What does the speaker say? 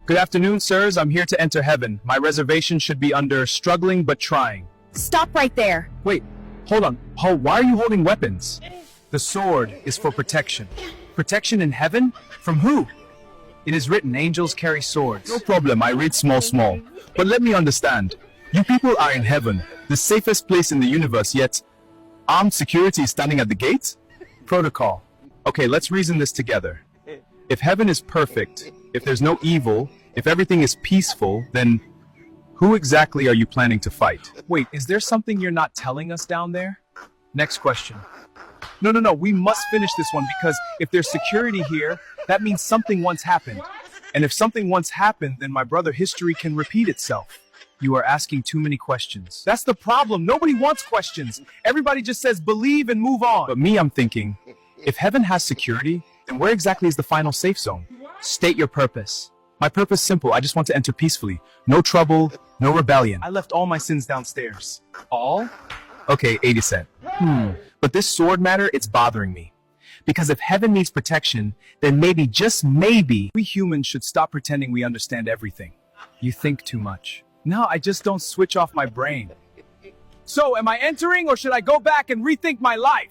Good afternoon, sirs. I'm here to enter heaven. My reservation should be under struggling but trying. Stop right there. Wait, hold on. Oh, why are you holding weapons? The sword is for protection. Protection in heaven? From who? It is written, angels carry swords. No problem, I read small. But let me understand. You people are in heaven, the safest place in the universe, yet armed security is standing at the gate? Protocol. Okay, let's reason this together. If heaven is perfect, if there's no evil, if everything is peaceful, then who exactly are you planning to fight? Wait, is there something you're not telling us down there? Next question. No, we must finish this one because if there's security here, that means something once happened. And if something once happened, then my brother, history can repeat itself. You are asking too many questions. That's the problem. Nobody wants questions. Everybody just says believe and move on. But me, I'm thinking, if heaven has security, then where exactly is the final safe zone? State your purpose. My purpose is simple. I just want to enter peacefully. No trouble, no rebellion. I left all my sins downstairs. All? Okay, 80 cent. But this sword matter, it's bothering me. Because if heaven needs protection, then maybe, just maybe, we humans should stop pretending we understand everything. You think too much. No, I just don't switch off my brain. So, am I entering or should I go back and rethink my life?